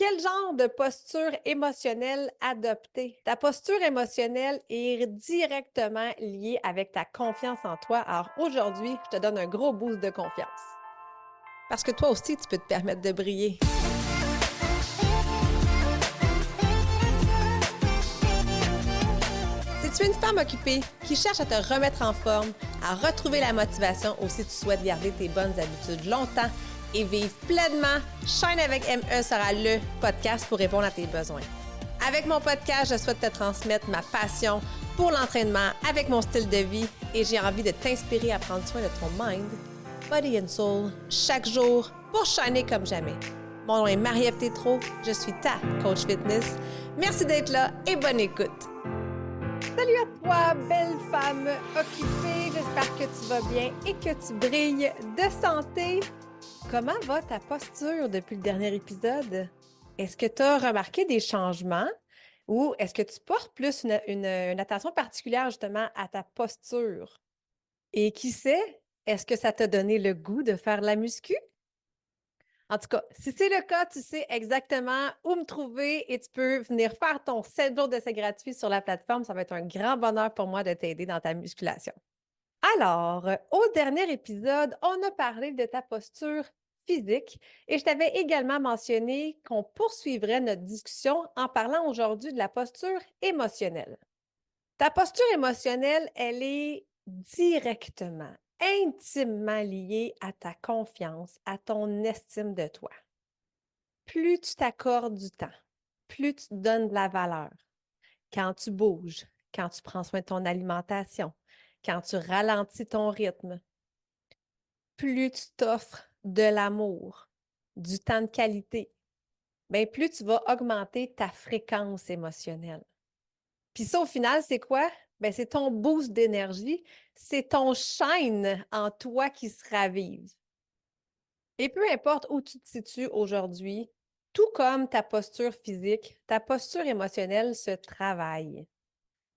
Quel genre de posture émotionnelle adopter? Ta posture émotionnelle est directement liée avec ta confiance en toi. Alors aujourd'hui, je te donne un gros boost de confiance. Parce que toi aussi, tu peux te permettre de briller. Si tu es une femme occupée qui cherche à te remettre en forme, à retrouver la motivation ou si tu souhaites garder tes bonnes habitudes longtemps et vivre pleinement, Shine avec ME sera le podcast pour répondre à tes besoins. Avec mon podcast, je souhaite te transmettre ma passion pour l'entraînement avec mon style de vie et j'ai envie de t'inspirer à prendre soin de ton mind, body and soul chaque jour pour shiner comme jamais. Mon nom est Marie-Ève Tétrault, je suis ta coach fitness. Merci d'être là et bonne écoute. Salut à toi, belle femme occupée. J'espère que tu vas bien et que tu brilles de santé. Comment va ta posture depuis le dernier épisode? Est-ce que tu as remarqué des changements ou est-ce que tu portes plus une attention particulière justement à ta posture? Et qui sait, est-ce que ça t'a donné le goût de faire la muscu? En tout cas, si c'est le cas, tu sais exactement où me trouver et tu peux venir faire ton 7 jours d'essai gratuit sur la plateforme. Ça va être un grand bonheur pour moi de t'aider dans ta musculation. Alors, au dernier épisode, on a parlé de ta posture physique et je t'avais également mentionné qu'on poursuivrait notre discussion en parlant aujourd'hui de la posture émotionnelle. Ta posture émotionnelle, elle est directement, intimement liée à ta confiance, à ton estime de toi. Plus tu t'accordes du temps, plus tu te donnes de la valeur. Quand tu bouges, quand tu prends soin de ton alimentation, quand tu ralentis ton rythme, plus tu t'offres de l'amour, du temps de qualité, bien, plus tu vas augmenter ta fréquence émotionnelle. Puis ça, au final, c'est quoi? Bien, c'est ton boost d'énergie, c'est ton shine en toi qui se ravive. Et peu importe où tu te situes aujourd'hui, tout comme ta posture physique, ta posture émotionnelle se travaille.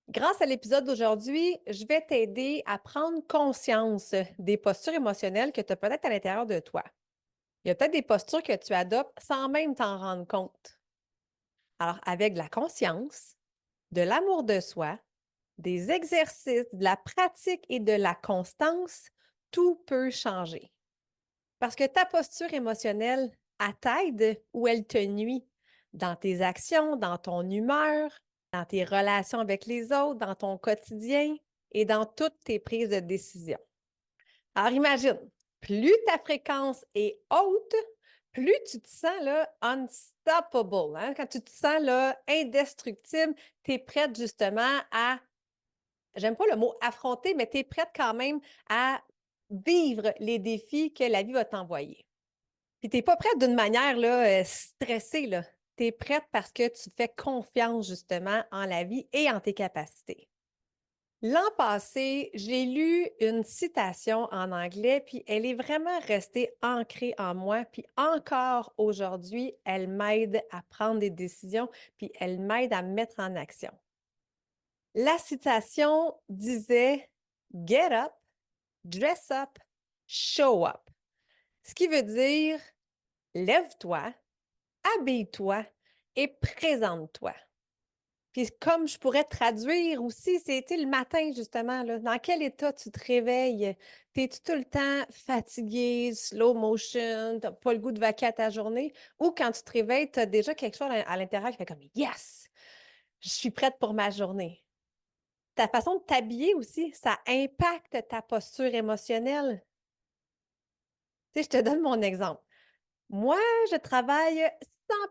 Grâce à l'épisode d'aujourd'hui, je vais t'aider à prendre conscience des postures émotionnelles que tu as peut-être à l'intérieur de toi. Il y a peut-être des postures que tu adoptes sans même t'en rendre compte. Alors, avec de la conscience, de l'amour de soi, des exercices, de la pratique et de la constance, tout peut changer. Parce que ta posture émotionnelle, elle t'aide ou elle te nuit dans tes actions, dans ton humeur, dans tes relations avec les autres, dans ton quotidien et dans toutes tes prises de décision. Alors imagine, plus ta fréquence est haute, plus tu te sens là, unstoppable. Hein? Quand tu te sens là, indestructible, tu es prête justement à, j'aime pas le mot affronter, mais tu es prête quand même à vivre les défis que la vie va t'envoyer. Puis tu n'es pas prête d'une manière là, stressée, là. Tu es prête parce que tu fais confiance justement en la vie et en tes capacités. L'an passé, j'ai lu une citation en anglais, puis elle est vraiment restée ancrée en moi, puis encore aujourd'hui, elle m'aide à prendre des décisions, puis elle m'aide à me mettre en action. La citation disait Get up, dress up, show up. Ce qui veut dire lève-toi, habille-toi et présente-toi. Puis comme je pourrais traduire aussi, c'était le matin justement, là, dans quel état tu te réveilles? T'es-tu tout le temps fatigué, slow motion, t'as pas le goût de vaquer à ta journée? Ou quand tu te réveilles, tu as déjà quelque chose à l'intérieur qui fait comme Yes! Je suis prête pour ma journée. Ta façon de t'habiller aussi, ça impacte ta posture émotionnelle. Tu sais, je te donne mon exemple. Moi, je travaille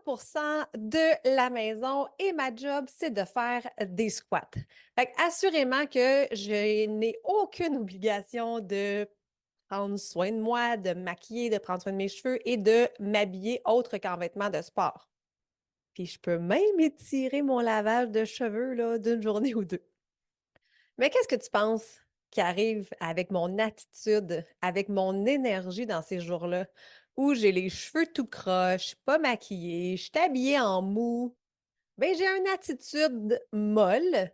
100% de la maison et ma job, c'est de faire des squats. Fait que assurément que je n'ai aucune obligation de prendre soin de moi, de me maquiller, de prendre soin de mes cheveux et de m'habiller autre qu'en vêtements de sport. Puis je peux même étirer mon lavage de cheveux là, d'une journée ou deux. Mais qu'est-ce que tu penses qui arrive avec mon attitude, avec mon énergie dans ces jours-là, où j'ai les cheveux tout croche, pas maquillée, je suis habillée en mou? Bien, j'ai une attitude molle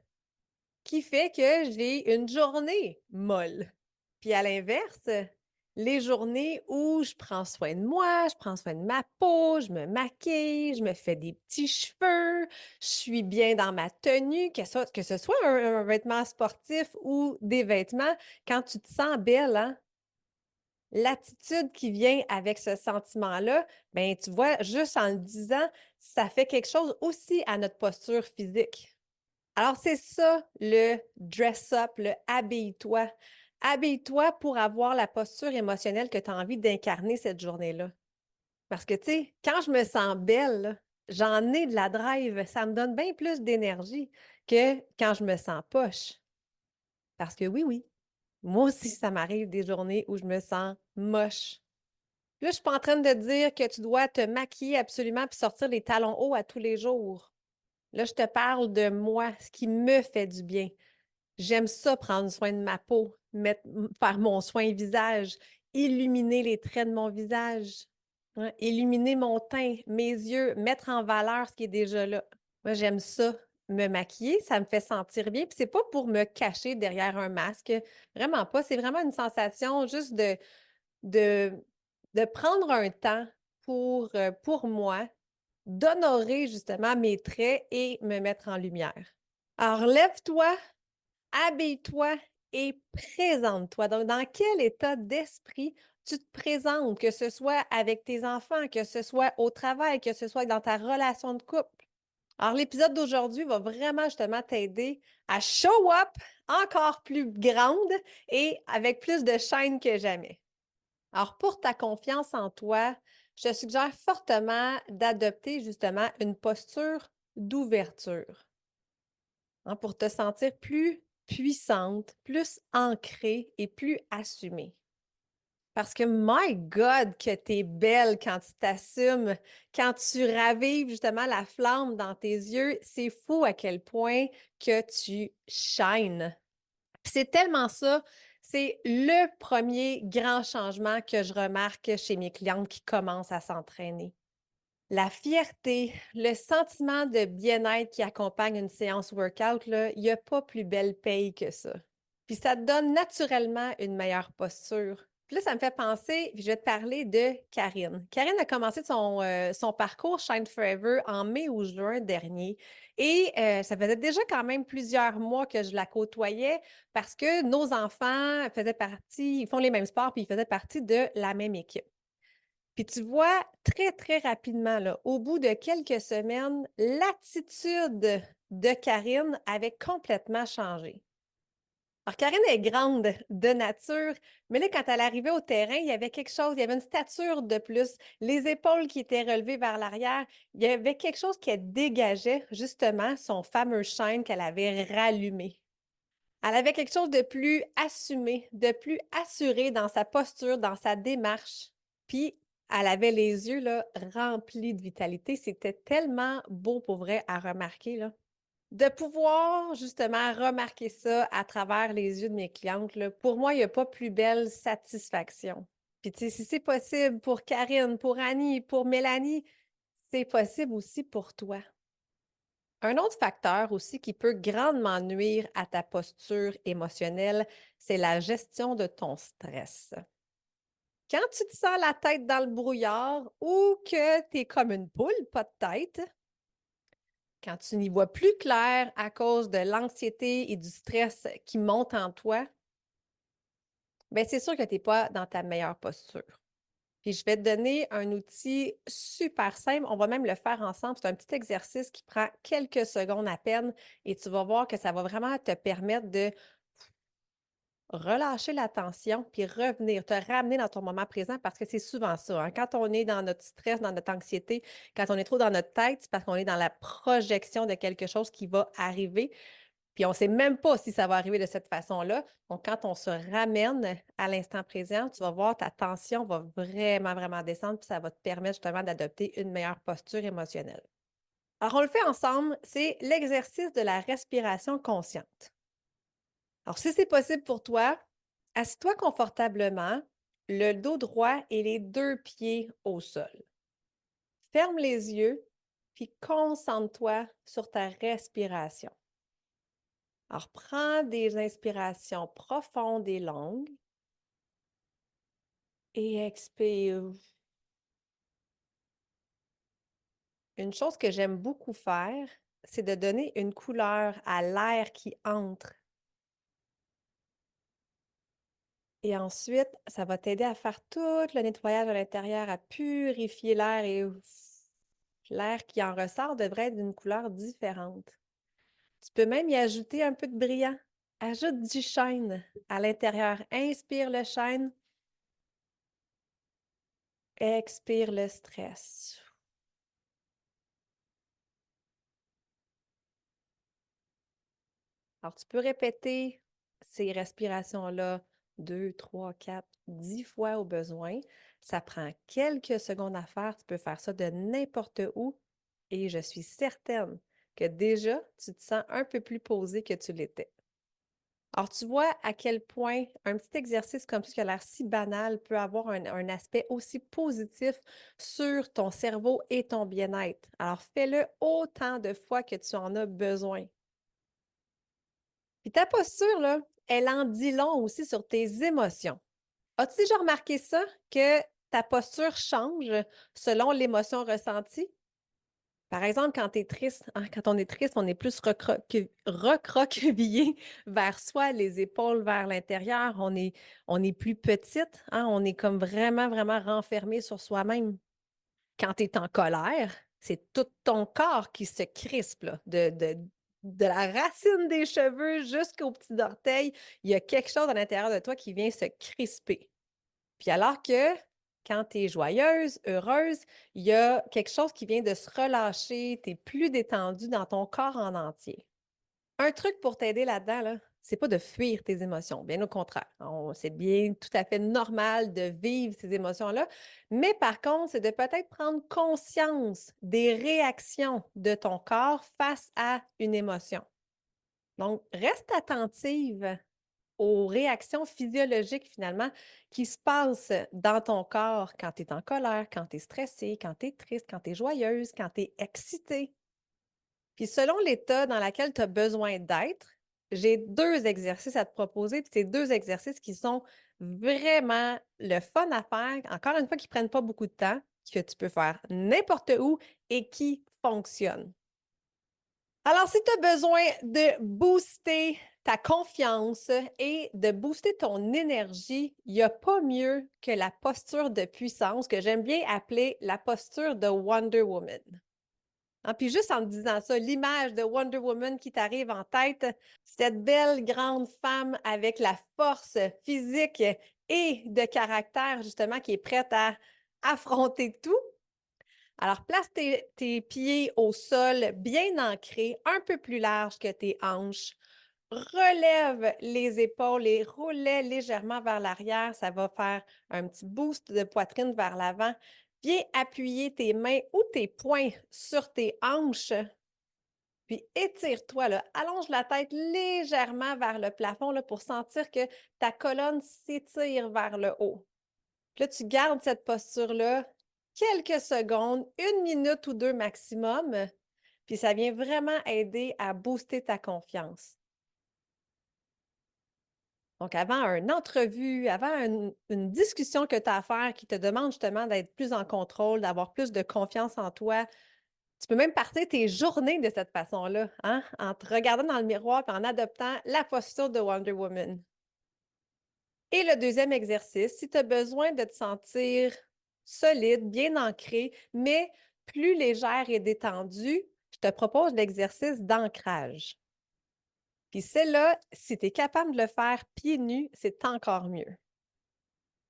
qui fait que j'ai une journée molle. Puis à l'inverse, Les journées où je prends soin de moi, je prends soin de ma peau, je me maquille, je me fais des petits cheveux, je suis bien dans ma tenue, que ce soit un vêtement sportif ou des vêtements, quand tu te sens belle, hein, l'attitude qui vient avec ce sentiment-là, ben tu vois, juste en le disant, ça fait quelque chose aussi à notre posture physique. Alors, c'est ça le dress up, le habille-toi. Habille-toi pour avoir la posture émotionnelle que tu as envie d'incarner cette journée-là. Parce que, tu sais, quand je me sens belle, là, j'en ai de la drive. Ça me donne bien plus d'énergie que quand je me sens poche. Parce que oui, oui, moi aussi, ça m'arrive des journées où je me sens moche. Là, je suis pas en train de dire que tu dois te maquiller absolument puis sortir les talons hauts à tous les jours. Là, je te parle de moi, ce qui me fait du bien. J'aime ça prendre soin de ma peau, faire mon soin visage, illuminer les traits de mon visage, hein, illuminer mon teint, mes yeux, mettre en valeur ce qui est déjà là. Moi, j'aime ça, me maquiller, ça me fait sentir bien. Puis c'est pas pour me cacher derrière un masque, vraiment pas. C'est vraiment une sensation juste de, de prendre un temps pour moi, d'honorer justement mes traits et me mettre en lumière. Alors, lève-toi, habille-toi et présente-toi. Donc, dans quel état d'esprit tu te présentes, que ce soit avec tes enfants, que ce soit au travail, que ce soit dans ta relation de couple? Alors, l'épisode d'aujourd'hui va vraiment justement t'aider à show up encore plus grande et avec plus de chaîne que jamais. Alors, pour ta confiance en toi, je te suggère fortement d'adopter justement une posture d'ouverture, hein, pour te sentir plus puissante, plus ancrée et plus assumée. Parce que, my God, que tu es belle quand tu t'assumes, quand tu ravives justement la flamme dans tes yeux, c'est fou à quel point que tu shines. Puis c'est tellement ça, c'est le premier grand changement que je remarque chez mes clientes qui commencent à s'entraîner. La fierté, le sentiment de bien-être qui accompagne une séance workout, là, il n'y a pas plus belle paye que ça. Puis ça te donne naturellement une meilleure posture. Puis là, ça me fait penser, puis je vais te parler de Karine. Karine a commencé son parcours Shine Forever en mai ou juin dernier. Et ça faisait déjà quand même plusieurs mois que je la côtoyais parce que nos enfants faisaient partie, ils font les mêmes sports, puis ils faisaient partie de la même équipe. Puis tu vois, très, très rapidement, là, au bout de quelques semaines, l'attitude de Karine avait complètement changé. Alors, Karine est grande de nature, mais là, quand elle arrivait au terrain, il y avait quelque chose, il y avait une stature de plus, les épaules qui étaient relevées vers l'arrière, il y avait quelque chose qui dégageait justement son fameux shine qu'elle avait rallumé. Elle avait quelque chose de plus assumé, de plus assuré dans sa posture, dans sa démarche. Puis, elle avait les yeux là, remplis de vitalité. C'était tellement beau pour vrai à remarquer, là. De pouvoir justement remarquer ça à travers les yeux de mes clientes, là, pour moi, il n'y a pas plus belle satisfaction. Puis, tu sais, si c'est possible pour Karine, pour Annie, pour Mélanie, c'est possible aussi pour toi. Un autre facteur aussi qui peut grandement nuire à ta posture émotionnelle, c'est la gestion de ton stress. Quand tu te sens la tête dans le brouillard ou que tu es comme une poule, pas de tête, quand tu n'y vois plus clair à cause de l'anxiété et du stress qui montent en toi, ben c'est sûr que tu n'es pas dans ta meilleure posture. Puis je vais te donner un outil super simple. On va même le faire ensemble. C'est un petit exercice qui prend quelques secondes à peine et tu vas voir que ça va vraiment te permettre de relâcher la tension puis revenir, te ramener dans ton moment présent parce que c'est souvent ça, hein. Quand on est dans notre stress, dans notre anxiété, quand on est trop dans notre tête, c'est parce qu'on est dans la projection de quelque chose qui va arriver. Puis on ne sait même pas si ça va arriver de cette façon-là. Donc, quand on se ramène à l'instant présent, tu vas voir ta tension va vraiment, vraiment descendre, puis ça va te permettre justement d'adopter une meilleure posture émotionnelle. Alors, on le fait ensemble, c'est l'exercice de la respiration consciente. Alors, si c'est possible pour toi, assis-toi confortablement, le dos droit et les deux pieds au sol. Ferme les yeux, puis concentre-toi sur ta respiration. Alors, prends des inspirations profondes et longues. Et expire. Une chose que j'aime beaucoup faire, c'est de donner une couleur à l'air qui entre. Et ensuite, ça va t'aider à faire tout le nettoyage à l'intérieur, à purifier l'air et l'air qui en ressort devrait être d'une couleur différente. Tu peux même y ajouter un peu de brillant. Ajoute du shine à l'intérieur. Inspire le shine. Expire le stress. Alors, tu peux répéter ces respirations-là 2, 3, 4, 10 fois au besoin. Ça prend quelques secondes à faire. Tu peux faire ça de n'importe où et je suis certaine que déjà, tu te sens un peu plus posé que tu l'étais. Alors, tu vois à quel point un petit exercice comme ça qui a l'air si banal peut avoir un aspect aussi positif sur ton cerveau et ton bien-être. Alors, fais-le autant de fois que tu en as besoin. Puis ta posture, là, elle en dit long aussi sur tes émotions. As-tu déjà remarqué ça, que ta posture change selon l'émotion ressentie? Par exemple, quand tu es triste, hein, quand on est triste, on est plus recroquevillé vers soi, les épaules vers l'intérieur. On est plus petite, hein, on est comme vraiment, vraiment renfermé sur soi-même. Quand tu es en colère, c'est tout ton corps qui se crispe, là, de la racine des cheveux jusqu'au petit orteil. Il y a quelque chose à l'intérieur de toi qui vient se crisper. Puis alors que quand tu es joyeuse, heureuse, il y a quelque chose qui vient de se relâcher, tu es plus détendu dans ton corps en entier. Un truc pour t'aider là-dedans, là, c'est pas de fuir tes émotions, bien au contraire. C'est bien tout à fait normal de vivre ces émotions-là, mais par contre, c'est de peut-être prendre conscience des réactions de ton corps face à une émotion. Donc, reste attentive aux réactions physiologiques finalement qui se passent dans ton corps quand tu es en colère, quand tu es stressé, quand tu es triste, quand tu es joyeuse, quand tu es excité. Puis selon l'état dans lequel tu as besoin d'être, j'ai deux exercices à te proposer. Puis c'est deux exercices qui sont vraiment le fun à faire. Encore une fois, qui ne prennent pas beaucoup de temps, que tu peux faire n'importe où et qui fonctionnent. Alors, si tu as besoin de booster ta confiance et de booster ton énergie, il n'y a pas mieux que la posture de puissance que j'aime bien appeler la posture de Wonder Woman. Hein, puis juste en te disant ça, l'image de Wonder Woman qui t'arrive en tête, cette belle grande femme avec la force physique et de caractère justement qui est prête à affronter tout. Alors, place tes pieds au sol bien ancrés, un peu plus large que tes hanches. Relève les épaules et roule-les légèrement vers l'arrière. Ça va faire un petit boost de poitrine vers l'avant. Viens appuyer tes mains ou tes poings sur tes hanches. Puis étire-toi, là. Allonge la tête légèrement vers le plafond là, pour sentir que ta colonne s'étire vers le haut. Puis là, tu gardes cette posture-là quelques secondes, 1 minute ou 2 maximum, puis ça vient vraiment aider à booster ta confiance. Donc, avant une entrevue, avant une discussion que tu as à faire qui te demande justement d'être plus en contrôle, d'avoir plus de confiance en toi, tu peux même partir tes journées de cette façon-là, hein, en te regardant dans le miroir et en adoptant la posture de Wonder Woman. Et le deuxième exercice, si tu as besoin de te sentir solide, bien ancré, mais plus légère et détendue, je te propose l'exercice d'ancrage. Puis celle-là, si tu es capable de le faire pieds nus, c'est encore mieux.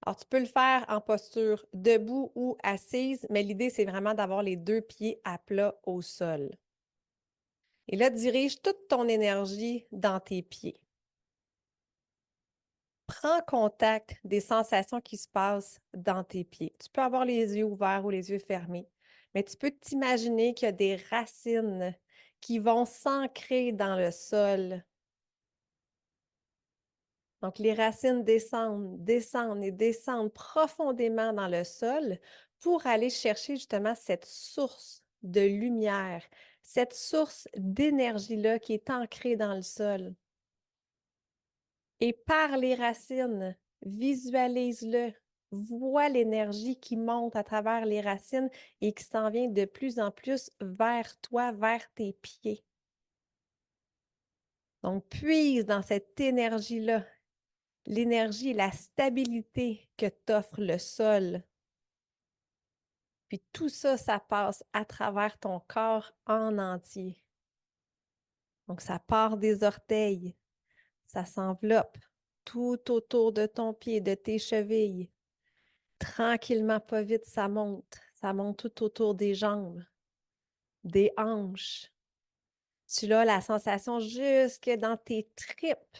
Alors, tu peux le faire en posture debout ou assise, mais l'idée, c'est vraiment d'avoir les deux pieds à plat au sol. Et là, dirige toute ton énergie dans tes pieds. Prends contact des sensations qui se passent dans tes pieds. Tu peux avoir les yeux ouverts ou les yeux fermés, mais tu peux t'imaginer qu'il y a des racines qui vont s'ancrer dans le sol. Donc, les racines descendent, descendent et descendent profondément dans le sol pour aller chercher justement cette source de lumière, cette source d'énergie-là qui est ancrée dans le sol. Et par les racines, visualise-le. vois l'énergie qui monte à travers les racines et qui s'en vient de plus en plus vers toi, vers tes pieds. Donc, puise dans cette énergie-là, l'énergie et la stabilité que t'offre le sol. Puis tout ça, ça passe à travers ton corps en entier. Donc, ça part des orteils, ça s'enveloppe tout autour de ton pied, de tes chevilles. Tranquillement, pas vite, ça monte. Ça monte tout autour des jambes, des hanches. Tu as la sensation jusque dans tes tripes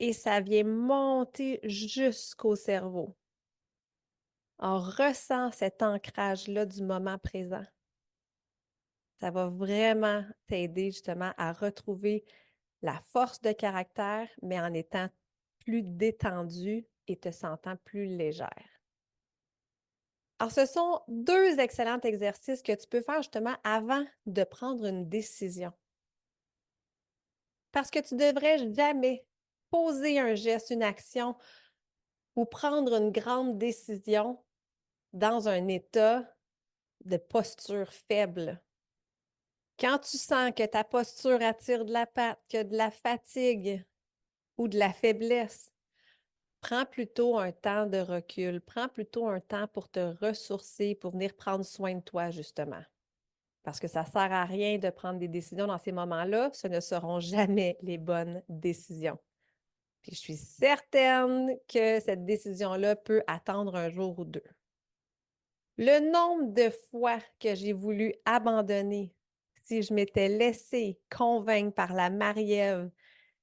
et ça vient monter jusqu'au cerveau. Alors, ressens cet ancrage-là du moment présent. Ça va vraiment t'aider justement à retrouver la force de caractère, mais en étant plus détendue et te sentant plus légère. Alors, ce sont 2 excellents exercices que tu peux faire justement avant de prendre une décision. Parce que tu ne devrais jamais poser un geste, une action ou prendre une grande décision dans un état de posture faible. Quand tu sens que ta posture attire de la patte, que de la fatigue ou de la faiblesse, prends plutôt un temps de recul, prends plutôt un temps pour te ressourcer, pour venir prendre soin de toi, justement. Parce que ça ne sert à rien de prendre des décisions dans ces moments-là, ce ne seront jamais les bonnes décisions. Puis je suis certaine que cette décision-là peut attendre un jour ou 2. Le nombre de fois que j'ai voulu abandonner si je m'étais laissée convaincre par la Marie-Ève,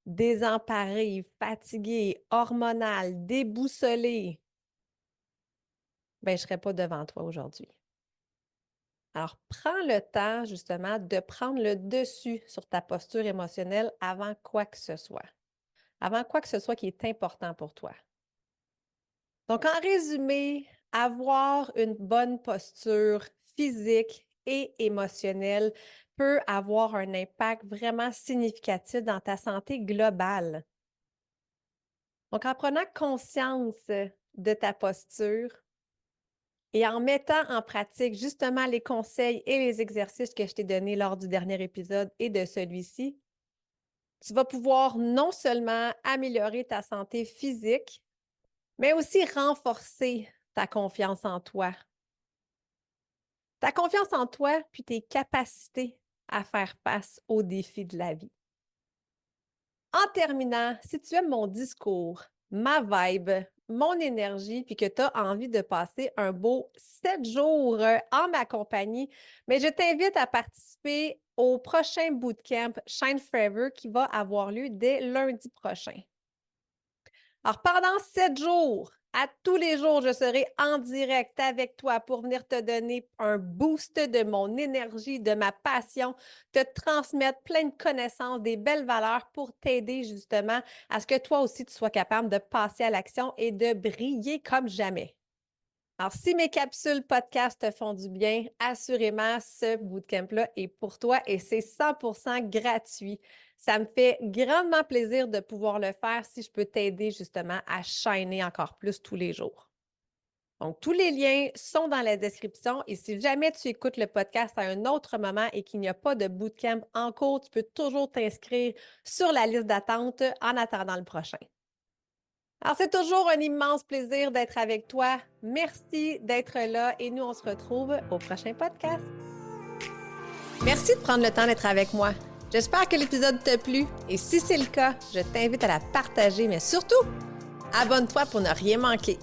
désemparée, fatiguée, hormonale, déboussolée, ben, je ne serais pas devant toi aujourd'hui. Alors, prends le temps, justement, de prendre le dessus sur ta posture émotionnelle avant quoi que ce soit. Avant quoi que ce soit qui est important pour toi. Donc, en résumé, avoir une bonne posture physique et émotionnelle peut avoir un impact vraiment significatif dans ta santé globale. Donc, en prenant conscience de ta posture et en mettant en pratique justement les conseils et les exercices que je t'ai donnés lors du dernier épisode et de celui-ci, tu vas pouvoir non seulement améliorer ta santé physique, mais aussi renforcer ta confiance en toi. Ta confiance en toi, puis tes capacités à faire face aux défis de la vie. En terminant, si tu aimes mon discours, ma vibe, mon énergie, puis que tu as envie de passer un beau 7 jours en ma compagnie, mais je t'invite à participer au prochain bootcamp Shine Forever qui va avoir lieu dès lundi prochain. Alors, pendant 7 jours, à tous les jours, je serai en direct avec toi pour venir te donner un boost de mon énergie, de ma passion, te transmettre plein de connaissances, des belles valeurs pour t'aider justement à ce que toi aussi tu sois capable de passer à l'action et de briller comme jamais. Alors, si mes capsules podcast te font du bien, assurément, ce bootcamp-là est pour toi et c'est 100% gratuit. Ça me fait grandement plaisir de pouvoir le faire si je peux t'aider justement à shiner encore plus tous les jours. Donc, tous les liens sont dans la description et si jamais tu écoutes le podcast à un autre moment et qu'il n'y a pas de bootcamp en cours, tu peux toujours t'inscrire sur la liste d'attente en attendant le prochain. Alors, c'est toujours un immense plaisir d'être avec toi. Merci d'être là et nous, on se retrouve au prochain podcast. Merci de prendre le temps d'être avec moi. J'espère que l'épisode t'a plu et si c'est le cas, je t'invite à la partager, mais surtout, abonne-toi pour ne rien manquer.